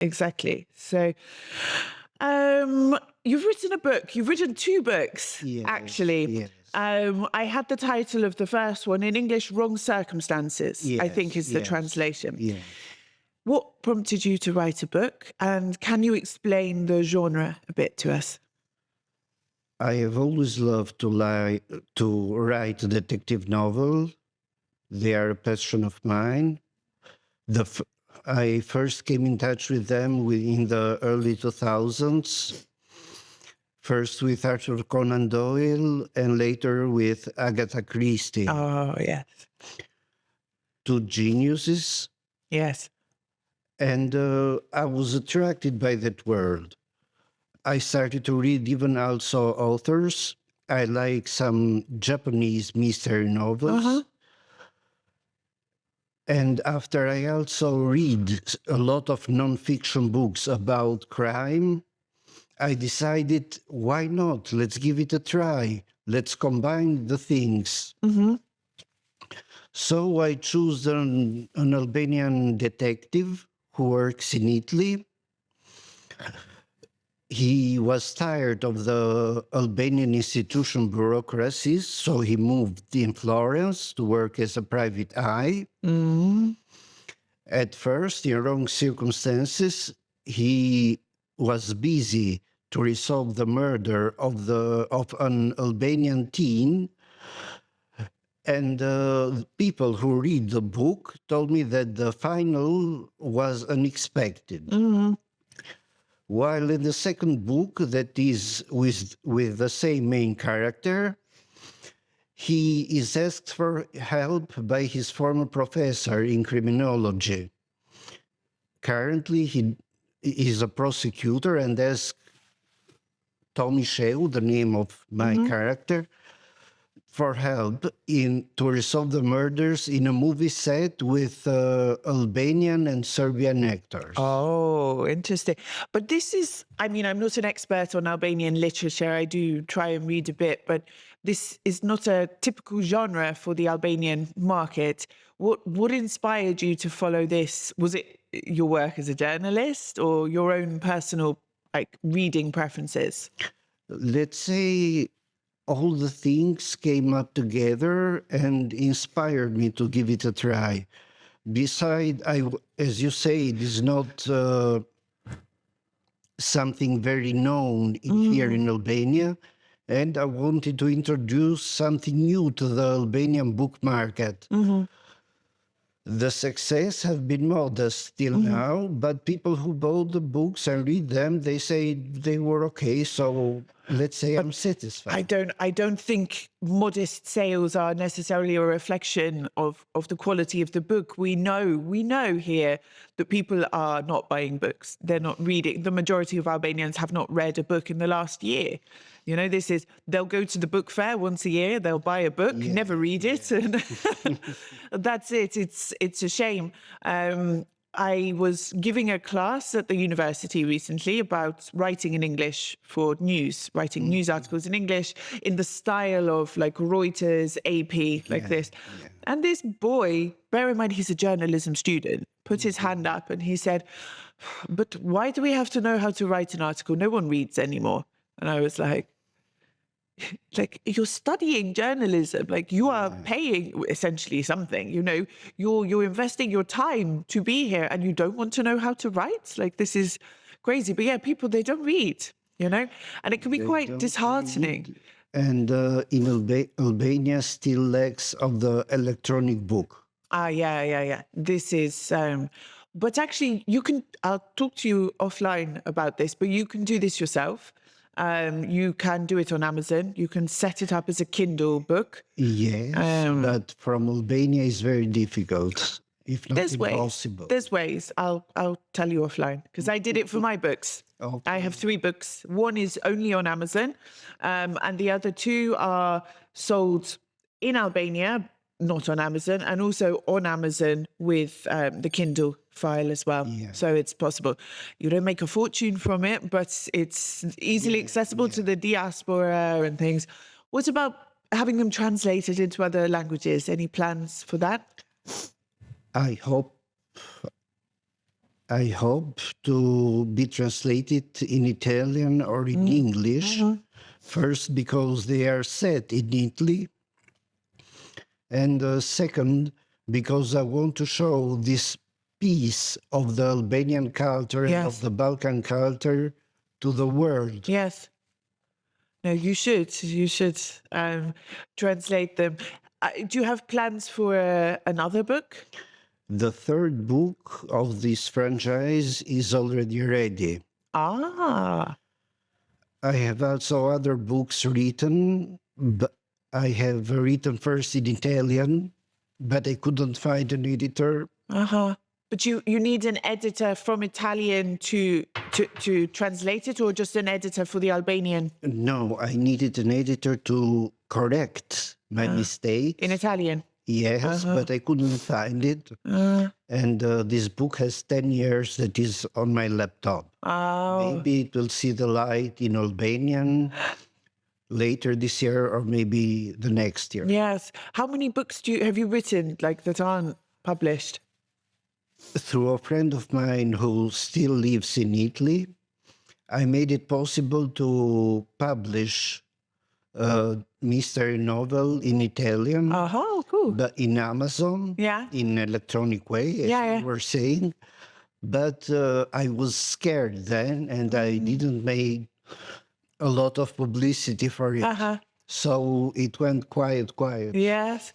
exactly. So, you've written a book. You've written two books, Yes, actually. yes. I had the title of the first one in English, Wrong Circumstances, I think is the translation. Yes. What prompted you to write a book? And can you explain the genre a bit to us? I have always loved to write a detective novel. They are a passion of mine. I first came in touch with them in the early 2000s, first with Arthur Conan Doyle and later with Agatha Christie. Oh, yes. Two geniuses. Yes. And I was attracted by that world. I started to read even also authors. I like some Japanese mystery novels. Uh-huh. And after I also read a lot of nonfiction books about crime, I decided, why not? Let's give it a try. Let's combine the things. Mm-hmm. So I chose an Albanian detective who works in Italy. He was tired of the Albanian institution bureaucracies, so he moved in Florence to work as a private eye. Mm-hmm. At first, in wrong circumstances, he was busy to resolve the murder of an Albanian teen. And people who read the book told me that the final was unexpected. Mm-hmm. While in the second book, that is with the same main character, he is asked for help by his former professor in criminology. Currently, he is a prosecutor and asks Tommy Sheu, the name of my character, for help to resolve the murders in a movie set with Albanian and Serbian actors. Oh, interesting. But this is, I mean, I'm not an expert on Albanian literature. I do try and read a bit, but this is not a typical genre for the Albanian market. What inspired you to follow this? Was it your work as a journalist or your own personal, like, reading preferences? Let's say all the things came up together and inspired me to give it a try. Besides, as you say, it is not something very known here in Albania, and I wanted to introduce something new to the Albanian book market. The success has been modest till now, but people who bought the books and read them, they say they were okay. So let's say I'm satisfied. I don't think modest sales are necessarily a reflection of the quality of the book. We know here that people are not buying books. They're not reading. The majority of Albanians have not read a book in the last year. You know, they'll go to the book fair once a year, they'll buy a book, never read it, and that's it. It's a shame. I was giving a class at the university recently about writing in English for news, writing news articles in English in the style of like Reuters, AP, like this. Yeah. And this boy, bear in mind he's a journalism student, put his hand up and he said, "But why do we have to know how to write an article? No one reads anymore." And I was like, you're studying journalism, like you are paying essentially something, you know, you're investing your time to be here and you don't want to know how to write? Like, this is crazy. But yeah, people, they don't read, you know, and it can be quite disheartening. Read. And in Albania still lacks of the electronic book. Yeah. This is, but actually I'll talk to you offline about this, but you can do this yourself. You can do it on Amazon. You can set it up as a Kindle book. Yes, but from Albania is very difficult, if not impossible. There's ways. I'll tell you offline, because I did it for my books. Okay. I have 3 books. One is only on Amazon, and the other 2 are sold in Albania, not on Amazon, and also on Amazon with the Kindle file as well. Yeah. So it's possible. You don't make a fortune from it, but it's easily accessible to the diaspora and things. What about having them translated into other languages? Any plans for that? I hope I hope to be translated in Italian or in English. First, because they are set in Italy. And second, because I want to show this piece of the Albanian culture and of Yes. the Balkan culture to the world. Yes. No, you should. You should translate them. Do you have plans for another book? The third book of this franchise is already ready. Ah, I have also other books written, but I have written first in Italian, but I couldn't find an editor. uh-huh. But you need an editor from Italian to translate it, or just an editor for the Albanian No, I needed an editor to correct my mistake. in Italian? Yes, but I couldn't find it. And this book has 10 years that is on my laptop. Oh, Maybe it will see the light in Albanian later this year or maybe the next year. yes. How many books have you written, like, that aren't published? Through a friend of mine who still lives in Italy, I made it possible to publish a mystery novel in Italian, Oh, cool. but in Amazon, Yeah. in electronic way, as Yeah, yeah. you were saying. But I was scared then, and I didn't make a lot of publicity for it. Uh-huh. So it went quiet. Yes.